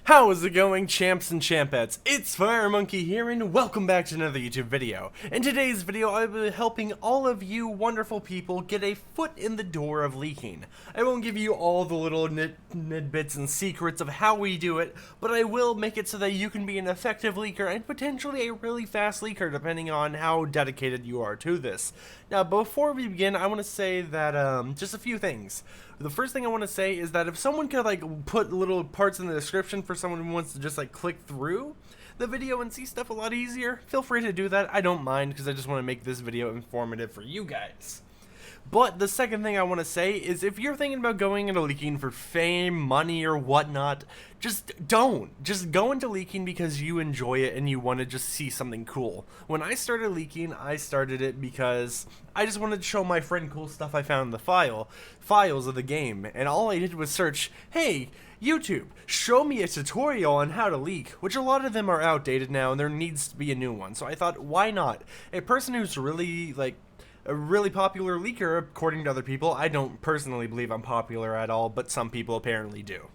How is it going, champs and champettes? It's FireMonkey here, and welcome back to another YouTube video. In today's video, I'll be helping all of you wonderful people get a foot in the door of leaking. I won't give you all the little nitbits and secrets of how we do it, but I will make it so that you can be an effective leaker and potentially a really fast leaker, depending on how dedicated you are to this. Now, before we begin, I want to say that just a few things. The first thing I want to say is that if someone could put little parts in the description for someone who wants to just click through the video and see stuff a lot easier, feel free to do that. I don't mind, because I just want to make this video informative for you guys. But the second thing I want to say is, if you're thinking about going into leaking for fame, money, or whatnot, just don't. Just go into leaking because you enjoy it and you want to just see something cool. When I started leaking, I started it because I just wanted to show my friend cool stuff I found in the files of the game, and all I did was search, hey, YouTube, show me a tutorial on how to leak, which a lot of them are outdated now and there needs to be a new one. So I thought, why not? A person who's really a really popular leaker, according to other people. I don't personally believe I'm popular at all, but some people apparently do.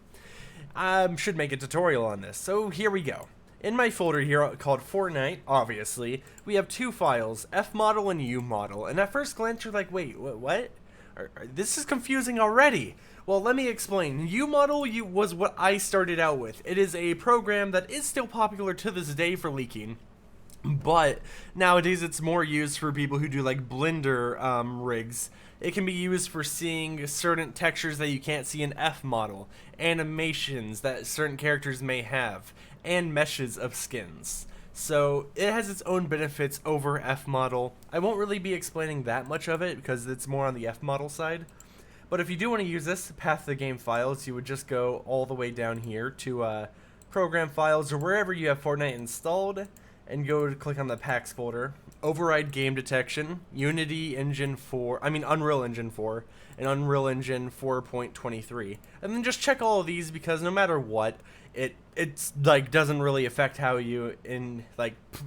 I should make a tutorial on this, so here we go. In my folder here called Fortnite, obviously, we have two files, F-model and U-model, and at first glance you're like, wait, what? This is confusing already. Well, let me explain. U-model was what I started out with. It is a program that is still popular to this day for leaking, but nowadays it's more used for people who do Blender rigs. It can be used for seeing certain textures that you can't see in F-model, animations that certain characters may have, and meshes of skins. So it has its own benefits over F-model. I won't really be explaining that much of it because it's more on the F-model side. But if you do want to use this, path the game files, you would just go all the way down here to program files or wherever you have Fortnite installed, and go to click on the packs folder, override game detection, Unreal Engine 4, and Unreal Engine 4.23, and then just check all of these, because no matter what, it's doesn't really affect how you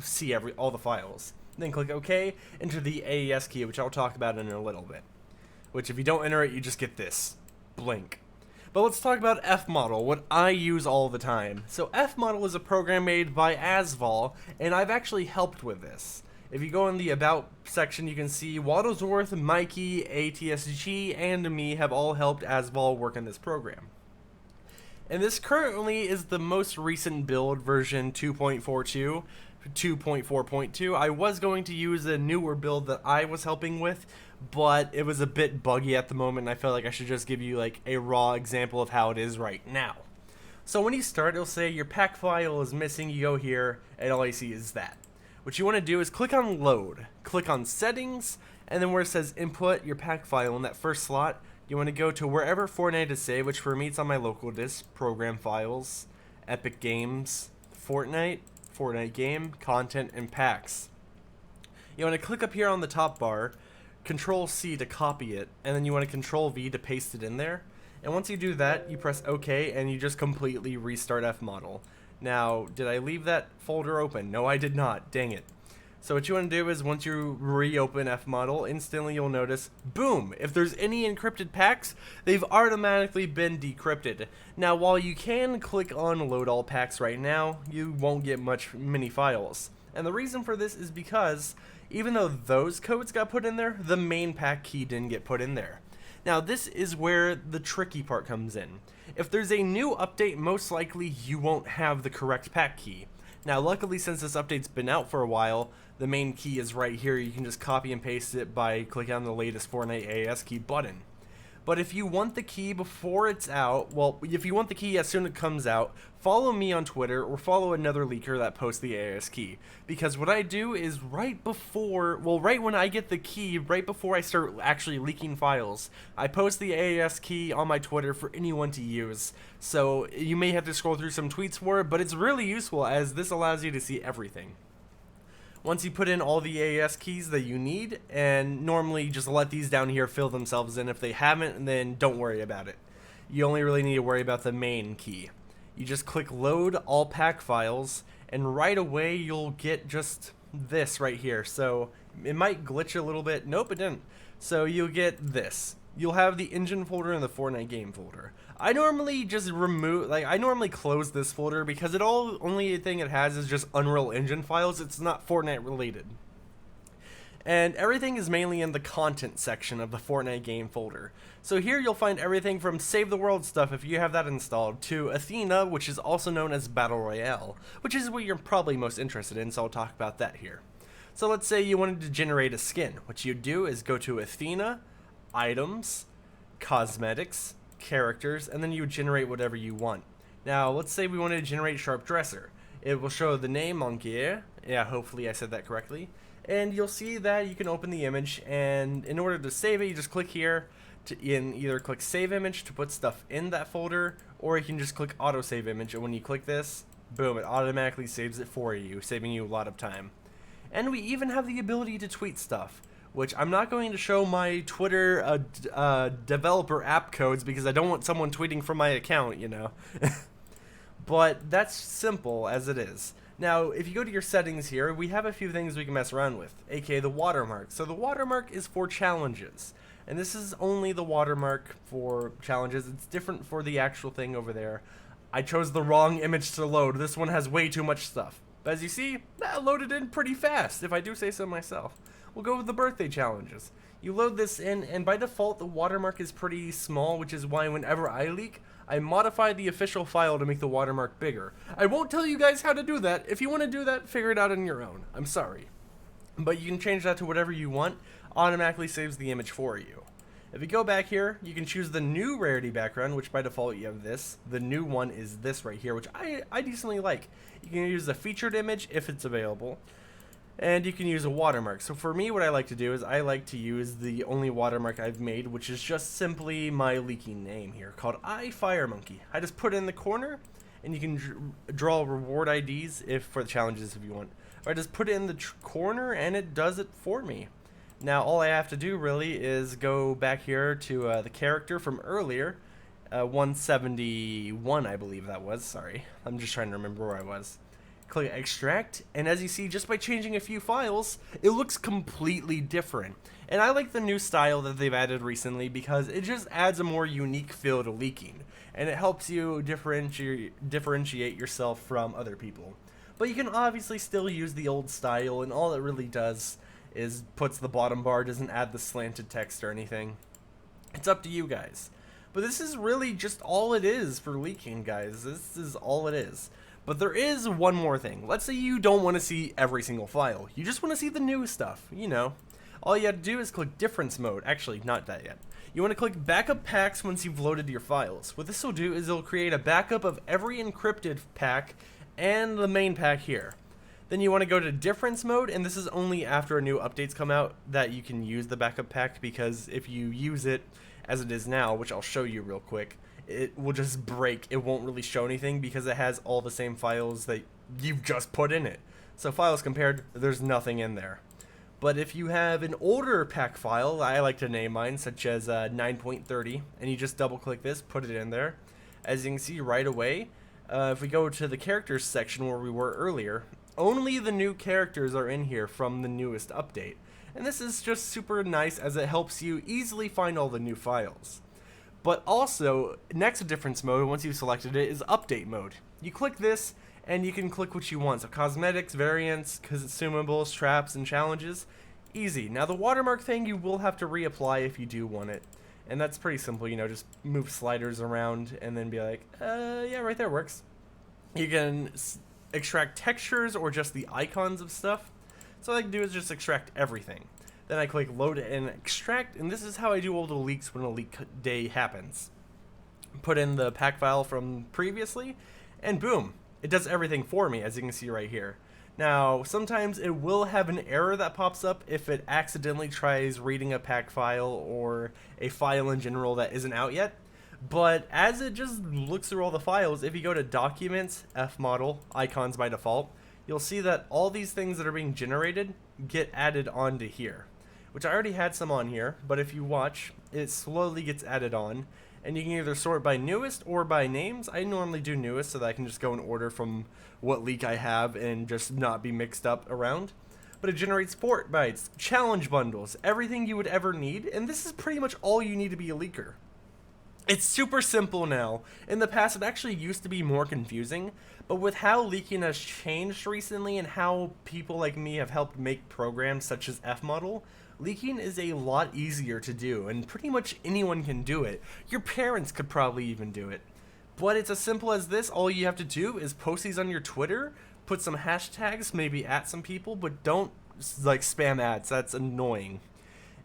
see all the files. Then click OK, enter the AES key, which I'll talk about in a little bit. Which, if you don't enter it, you just get this blink. But let's talk about F-model, what I use all the time. So F-model is a program made by Asval, and I've actually helped with this. If you go in the About section, you can see Waddlesworth, Mikey, ATSG, and me have all helped Asval work in this program. And this currently is the most recent build, version 2.42, 2.4.2. I was going to use a newer build that I was helping with, but it was a bit buggy at the moment, and I felt like I should just give you a raw example of how it is right now. So when you start, it'll say your pack file is missing. You go here, and all you see is that. What you want to do is click on load, click on settings, and then where it says input your pack file in that first slot, you want to go to wherever Fortnite is saved, which for me it's on my local disk, program files, Epic Games, Fortnite game, content, and packs. You want to click up here on the top bar, Control C to copy it, and then you want to Control V to paste it in there. And once you do that, you press OK, and you just completely restart F-model. Now, did I leave that folder open? No, I did not. Dang it. So what you want to do is, once you reopen F-model, instantly you'll notice, boom, if there's any encrypted packs, they've automatically been decrypted. Now, while you can click on load all packs right now, you won't get many files. And the reason for this is because, even though those codes got put in there, the main pack key didn't get put in there. Now, this is where the tricky part comes in. If there's a new update, most likely you won't have the correct pack key. Now, luckily, since this update's been out for a while, the main key is right here. You can just copy and paste it by clicking on the latest Fortnite AES key button. But if you want the key before it's out, well, if you want the key as soon as it comes out, follow me on Twitter or follow another leaker that posts the AES key. Because what I do is right when I get the key, right before I start actually leaking files, I post the AES key on my Twitter for anyone to use. So you may have to scroll through some tweets for it, but it's really useful as this allows you to see everything. Once you put in all the AES keys that you need, and normally just let these down here fill themselves in. If they haven't, then don't worry about it. You only really need to worry about the main key. You just click load all pack files, and right away you'll get just this right here. So it might glitch a little bit. Nope, it didn't. So you'll get this. you'll have the engine folder and the Fortnite game folder. I normally just I normally close this folder because only thing it has is just Unreal Engine files. It's not Fortnite related. And everything is mainly in the content section of the Fortnite game folder. So here you'll find everything from Save the World stuff if you have that installed, to Athena, which is also known as Battle Royale, which is what you're probably most interested in, so I'll talk about that here. So let's say you wanted to generate a skin. What you do is go to Athena, Items, Cosmetics, Characters, and then you generate whatever you want. Now let's say we wanted to generate Sharp Dresser. It will show the name Monkey. Yeah, hopefully I said that correctly. And you'll see that you can open the image, and in order to save it, you just click here to either click Save Image to put stuff in that folder, or you can just click Auto Save Image, and when you click this, boom, it automatically saves it for you, saving you a lot of time. And we even have the ability to tweet stuff, which I'm not going to show my Twitter developer app codes because I don't want someone tweeting from my account, you know. But that's simple as it is. Now, if you go to your settings here, we have a few things we can mess around with, aka the watermark. So the watermark is for challenges, and this is only the watermark for challenges. It's different for the actual thing over there. I chose the wrong image to load. This one has way too much stuff. But as you see, that loaded in pretty fast, if I do say so myself. We'll go with the birthday challenges. You load this in, and by default, the watermark is pretty small, which is why whenever I leak, I modify the official file to make the watermark bigger. I won't tell you guys how to do that. If you want to do that, figure it out on your own. I'm sorry. But you can change that to whatever you want. Automatically saves the image for you. If you go back here, you can choose the new Rarity Background, which by default you have this. The new one is this right here, which I decently like. You can use the featured image if it's available. And you can use a watermark. So for me, what I like to do is I like to use the only watermark I've made, which is just simply my leaking name here, called FireMonkey. I just put it in the corner, and you can draw reward IDs for the challenges if you want. Or I just put it in the corner, and it does it for me. Now all I have to do really is go back here to the character from earlier, 171 I believe that was. Sorry, I'm just trying to remember where I was. Click extract, and as you see, just by changing a few files, it looks completely different. And I like the new style that they've added recently because it just adds a more unique feel to leaking, and it helps you differentiate yourself from other people. But you can obviously still use the old style, and all it really does is puts the bottom bar, doesn't add the slanted text or anything. It's up to you guys. But this is really just all it is for leaking, guys. This is all it is. But there is one more thing. Let's say you don't want to see every single file. You just want to see the new stuff, you know. All you have to do is click difference mode. Actually, not that yet. You want to click backup packs once you've loaded your files. What this will do is it'll create a backup of every encrypted pack and the main pack here. Then you want to go to difference mode, and this is only after new updates come out that you can use the backup pack, because if you use it as it is now, which I'll show you real quick, it will just break. It won't really show anything because it has all the same files that you've just put in it. So files compared, there's nothing in there. But if you have an older pack file, I like to name mine, such as 9.30, and you just double click this, put it in there. As you can see right away, if we go to the characters section where we were earlier, only the new characters are in here from the newest update. And this is just super nice as it helps you easily find all the new files. But also, next to difference mode, once you've selected it, is update mode. You click this, and you can click what you want. So cosmetics, variants, consumables, traps, and challenges. Easy. Now the watermark thing, you will have to reapply if you do want it. And that's pretty simple, you know, just move sliders around and then be like, yeah, right there works. You can extract textures or just the icons of stuff. So all I can do is just extract everything. Then I click load and extract, and this is how I do all the leaks when a leak day happens. Put in the pack file from previously, and boom, it does everything for me, as you can see right here. Now, sometimes it will have an error that pops up if it accidentally tries reading a pack file or a file in general that isn't out yet. But as it just looks through all the files, if you go to Documents, Fmodel, Icons by default, you'll see that all these things that are being generated get added onto here. Which I already had some on here, but if you watch, it slowly gets added on. And you can either sort by newest or by names. I normally do newest so that I can just go in order from what leak I have and just not be mixed up around. but it generates Fortnites, challenge bundles, everything you would ever need, and this is pretty much all you need to be a leaker. It's super simple now. In the past, it actually used to be more confusing, but with how leaking has changed recently and how people like me have helped make programs such as Fmodel, leaking is a lot easier to do, and pretty much anyone can do it. Your parents could probably even do it. But it's as simple as this. All you have to do is post these on your Twitter, put some hashtags, maybe at some people, but don't like spam ads, that's annoying.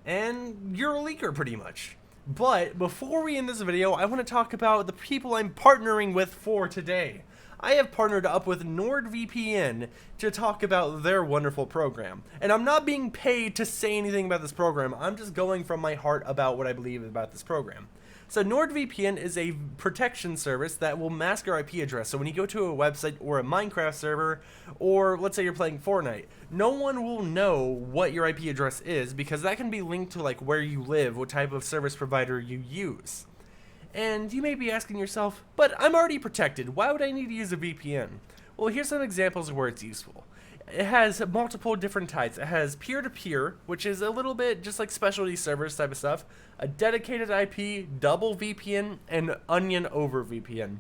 And you're a leaker pretty much. But before we end this video, I want to talk about the people I'm partnering with for today. I have partnered up with Nord Vpn to talk about their wonderful program. And I'm not being paid to say anything about this program, I'm just going from my heart about what I believe about this program. So Nord Vpn is a protection service that will mask your IP address. So when you go to a website or a Minecraft server, or let's say you're playing Fortnite, no one will know what your IP address is because that can be linked to like where you live, what type of service provider you use. And you may be asking yourself, but I'm already protected, why would I need to use a VPN? Well, here's some examples of where it's useful. It has multiple different types. It has peer-to-peer, which is a little bit just like specialty servers type of stuff, a dedicated IP, double VPN, and onion over VPN.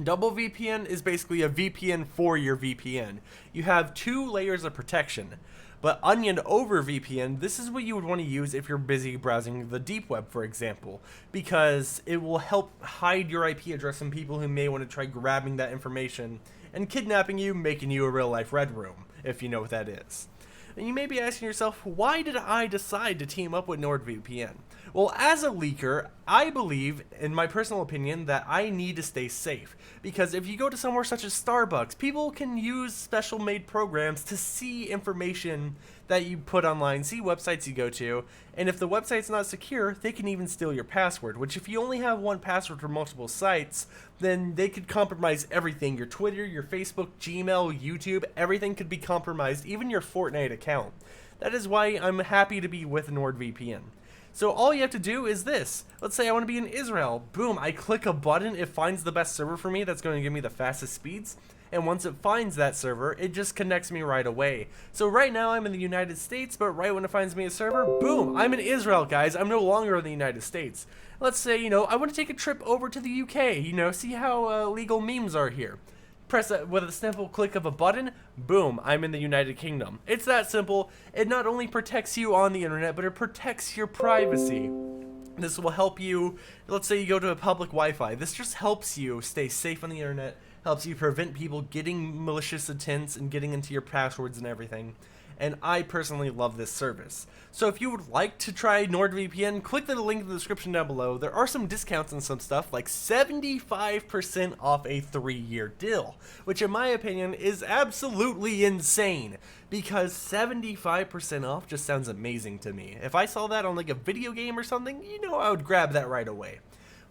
Double VPN is basically a VPN for your VPN. You have 2 layers of protection. But onion over VPN, this is what you would want to use if you're busy browsing the deep web, for example, because it will help hide your IP address from people who may want to try grabbing that information and kidnapping you, making you a real-life Red Room, if you know what that is. And you may be asking yourself, why did I decide to team up with NordVPN? Well, as a leaker, I believe, in my personal opinion, that I need to stay safe. Because if you go to somewhere such as Starbucks, people can use special-made programs to see information that you put online, see websites you go to, and if the website's not secure, they can even steal your password, which if you only have one password for multiple sites, then they could compromise everything. Your Twitter, your Facebook, Gmail, YouTube, everything could be compromised, even your Fortnite account. That is why I'm happy to be with NordVPN. So all you have to do is this. Let's say I want to be in Israel. Boom, I click a button, it finds the best server for me that's going to give me the fastest speeds. And once it finds that server, it just connects me right away. So right now I'm in the United States, but right when it finds me a server, boom, I'm in Israel, guys. I'm no longer in the United States. Let's say, I want to take a trip over to the UK, see how legal memes are here. Press that with a simple click of a button, boom, I'm in the United Kingdom. It's that simple. It not only protects you on the internet, but it protects your privacy. This will help you, let's say you go to a public Wi-Fi. This just helps you stay safe on the internet, helps you prevent people getting malicious intents and getting into your passwords and everything. And I personally love this service. So if you would like to try NordVPN, click the link in the description down below. There are some discounts on some stuff, like 75% off a 3-year deal, which in my opinion is absolutely insane, because 75% off just sounds amazing to me. If I saw that on like a video game or something, I would grab that right away.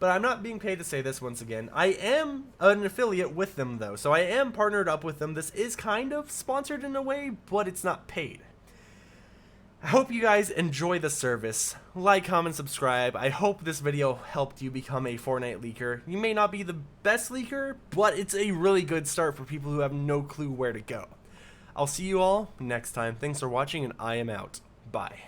But I'm not being paid to say this once again. I am an affiliate with them though, so I am partnered up with them. This is kind of sponsored in a way, but it's not paid. I hope you guys enjoy the service. Like, comment, subscribe. I hope this video helped you become a Fortnite leaker. You may not be the best leaker, but it's a really good start for people who have no clue where to go. I'll see you all next time. Thanks for watching, and I am out. Bye.